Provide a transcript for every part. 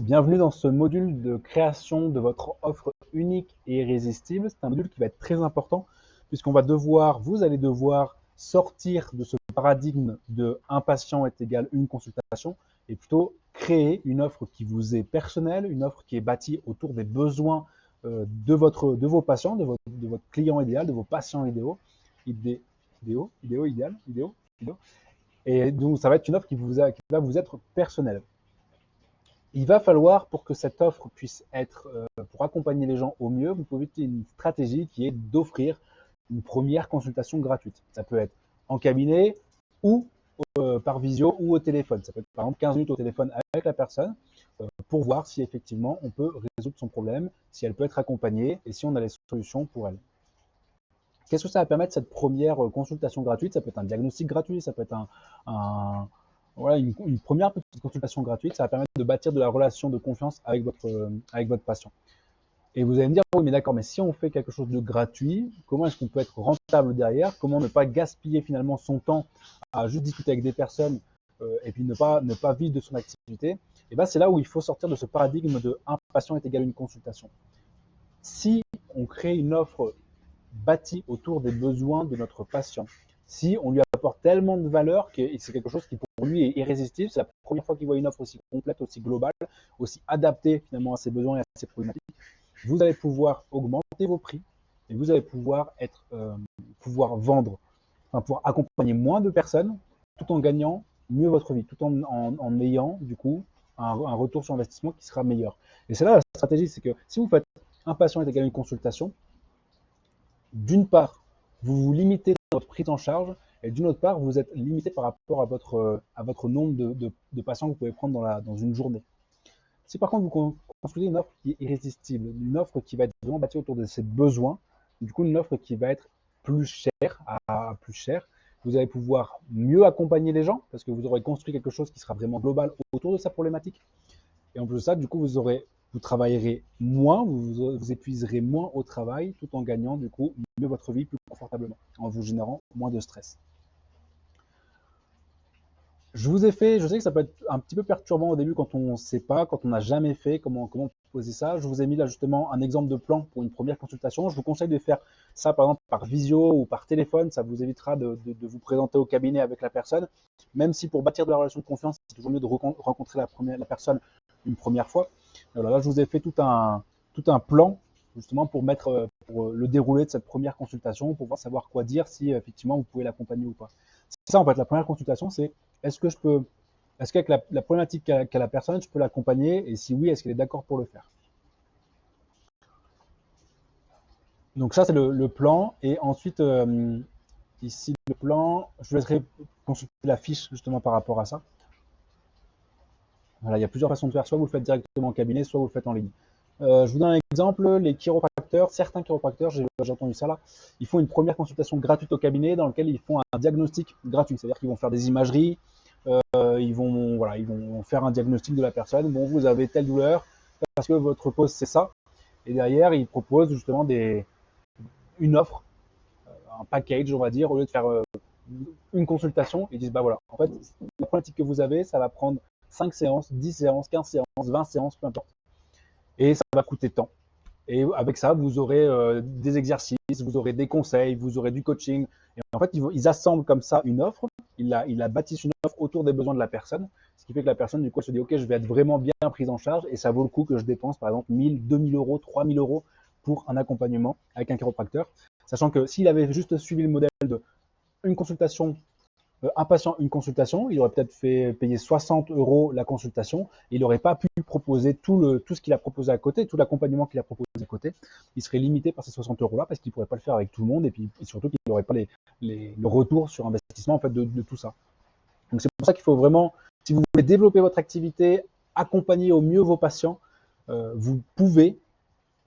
Bienvenue dans ce module de création de votre offre unique et irrésistible. C'est un module qui va être très important puisqu'on va devoir, vous allez devoir sortir de ce paradigme de un patient est égal une consultation et plutôt créer une offre qui vous est personnelle, une offre qui est bâtie autour des besoins de vos patients, de votre client idéal, de vos patients idéaux. Et donc, ça va être une offre qui va vous être personnelle. Il va falloir, pour que cette offre puisse être, pour accompagner les gens au mieux, vous pouvez utiliser une stratégie qui est d'offrir une première consultation gratuite. Ça peut être en cabinet ou par visio ou au téléphone. Ça peut être par exemple 15 minutes au téléphone avec la personne pour voir si effectivement on peut résoudre son problème, si elle peut être accompagnée et si on a les solutions pour elle. Qu'est-ce que ça va permettre cette première consultation gratuite? Ça peut être un diagnostic gratuit, ça peut être voilà, une première petite consultation gratuite. Ça va permettre de bâtir de la relation de confiance avec votre patient. Et vous allez me dire, oui, mais d'accord, mais si on fait quelque chose de gratuit, comment est-ce qu'on peut être rentable derrière? Comment ne pas gaspiller finalement son temps à juste discuter avec des personnes et puis ne pas vivre de son activité? Et bien, c'est là où il faut sortir de ce paradigme de un patient est égal à une consultation. Si on crée une offre bâtie autour des besoins de notre patient, si on lui apporte tellement de valeur que c'est quelque chose qui pour lui est irrésistible, c'est la première fois qu'il voit une offre aussi complète, aussi globale, aussi adaptée finalement à ses besoins et à ses problématiques, vous allez pouvoir augmenter vos prix et vous allez pouvoir vendre, enfin pouvoir accompagner moins de personnes tout en gagnant mieux votre vie, tout en ayant du coup un retour sur investissement qui sera meilleur. Et c'est là la stratégie, c'est que si vous faites un patient est égal à une consultation, d'une part, vous vous limitez dans votre prise en charge et d'une autre part, vous êtes limité par rapport à votre nombre de patients que vous pouvez prendre dans une journée. Si par contre vous construisez une offre qui est irrésistible, une offre qui va être vraiment bâtie autour de ses besoins, du coup une offre qui va être plus chère, vous allez pouvoir mieux accompagner les gens parce que vous aurez construit quelque chose qui sera vraiment global autour de sa problématique. Et en plus de ça, du coup, vous travaillerez moins, vous épuiserez moins au travail tout en gagnant du coup mieux votre vie plus confortablement, en vous générant moins de stress. Je sais que ça peut être un petit peu perturbant au début quand on ne sait pas, quand on n'a jamais fait, comment poser ça. Je vous ai mis là justement un exemple de plan pour une première consultation. Je vous conseille de faire ça par exemple par visio ou par téléphone. Ça vous évitera de vous présenter au cabinet avec la personne. Même si pour bâtir de la relation de confiance, c'est toujours mieux de rencontrer la personne une première fois. Alors là, je vous ai fait tout un plan justement pour le déroulé de cette première consultation, pour pouvoir savoir quoi dire, si effectivement vous pouvez l'accompagner ou pas. C'est ça en fait, la première consultation, c'est est-ce qu'avec la problématique qu'a la personne, je peux l'accompagner et si oui, est-ce qu'elle est d'accord pour le faire? Donc ça, c'est le plan. Et ensuite, ici, le plan, je vous laisserai consulter la fiche justement par rapport à ça. Voilà, il y a plusieurs façons de faire. Soit vous le faites directement en cabinet, soit vous le faites en ligne. Je vous donne un exemple. Les chiropracteurs, certains chiropracteurs, j'ai entendu ça là, ils font une première consultation gratuite au cabinet dans lequel ils font un diagnostic gratuit. C'est-à-dire qu'ils vont faire des imageries, ils vont faire un diagnostic de la personne. Bon, vous avez telle douleur parce que votre cause c'est ça. Et derrière, ils proposent justement une offre, un package, on va dire, au lieu de faire une consultation. Ils disent bah voilà, en fait, la problématique que vous avez, ça va prendre 5 séances, 10 séances, 15 séances, 20 séances, peu importe. Et ça va coûter tant. Et avec ça, vous aurez des exercices, vous aurez des conseils, vous aurez du coaching. Et en fait, ils assemblent comme ça une offre. Ils la bâtissent une offre autour des besoins de la personne. Ce qui fait que la personne, du coup, elle se dit, OK, je vais être vraiment bien prise en charge et ça vaut le coup que je dépense, par exemple, 1000, 2000 euros, 3000 euros pour un accompagnement avec un chiropracteur. Sachant que s'il avait juste suivi le modèle de une consultation, un patient, une consultation, il aurait peut-être fait payer 60 euros la consultation. Il n'aurait pas pu proposer tout ce qu'il a proposé à côté, tout l'accompagnement qu'il a proposé à côté. Il serait limité par ces 60 euros-là parce qu'il ne pourrait pas le faire avec tout le monde et puis surtout qu'il n'aurait pas le retour sur investissement en fait, de tout ça. Donc c'est pour ça qu'il faut vraiment, si vous voulez développer votre activité, accompagner au mieux vos patients, vous pouvez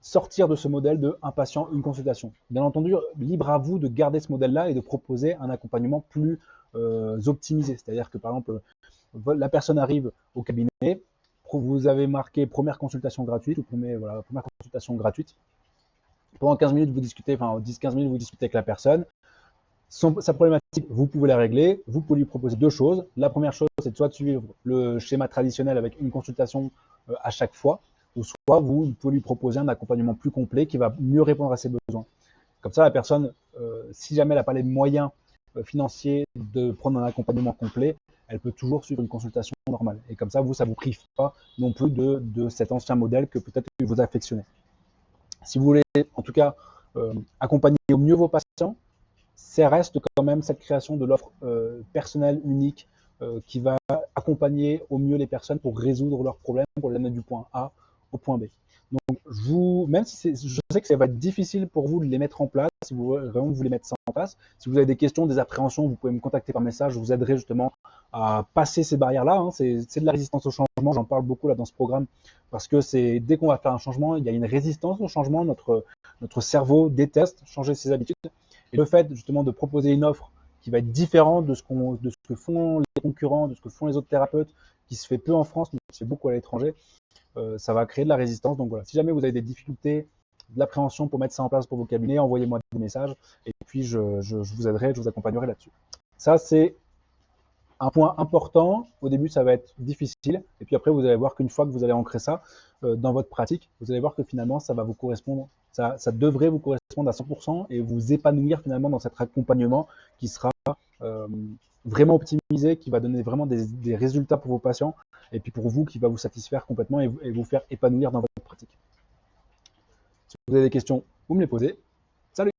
sortir de ce modèle de un patient, une consultation. Bien entendu, libre à vous de garder ce modèle-là et de proposer un accompagnement plus optimisé. C'est-à-dire que par exemple, la personne arrive au cabinet, vous avez marqué première consultation gratuite ou première consultation gratuite. Pendant 15 minutes, vous discutez, enfin 10-15 minutes, vous discutez avec la personne. Sa problématique, vous pouvez la régler. Vous pouvez lui proposer deux choses. La première chose, c'est de soit de suivre le schéma traditionnel avec une consultation à chaque fois, ou soit vous pouvez lui proposer un accompagnement plus complet qui va mieux répondre à ses besoins. Comme ça, la personne, si jamais elle n'a pas les moyens financiers de prendre un accompagnement complet, elle peut toujours suivre une consultation normale. Et comme ça, vous, ça ne vous prive pas non plus de cet ancien modèle que peut-être vous affectionnez. Si vous voulez, en tout cas, accompagner au mieux vos patients, ça reste quand même cette création de l'offre personnelle, unique, qui va accompagner au mieux les personnes pour résoudre leurs problèmes, pour les amener du point A au point B. Donc, même si je sais que ça va être difficile pour vous de les mettre en place, si vous vraiment voulez mettre ça en place, si vous avez des questions, des appréhensions, vous pouvez me contacter par message, je vous aiderai justement à passer ces barrières-là. Hein. C'est de la résistance au changement, j'en parle beaucoup là dans ce programme, parce que c'est dès qu'on va faire un changement, il y a une résistance au changement, notre cerveau déteste changer ses habitudes. Et le fait justement de proposer une offre qui va être différente de ce que font les concurrents, de ce que font les autres thérapeutes, qui se fait peu en France, mais qui se fait beaucoup à l'étranger, ça va créer de la résistance. Donc voilà, si jamais vous avez des difficultés, de l'appréhension pour mettre ça en place pour vos cabinets, envoyez-moi des messages et puis je vous aiderai, je vous accompagnerai là-dessus. Ça, c'est un point important. Au début, ça va être difficile et puis après, vous allez voir qu'une fois que vous allez ancrer ça dans votre pratique, vous allez voir que finalement, ça va vous correspondre, ça devrait vous correspondre à 100% et vous épanouir finalement dans cet accompagnement qui sera vraiment optimisé, qui va donner vraiment des résultats pour vos patients et puis pour vous qui va vous satisfaire complètement et vous faire épanouir dans votre pratique. Si vous avez des questions, vous me les posez. Salut!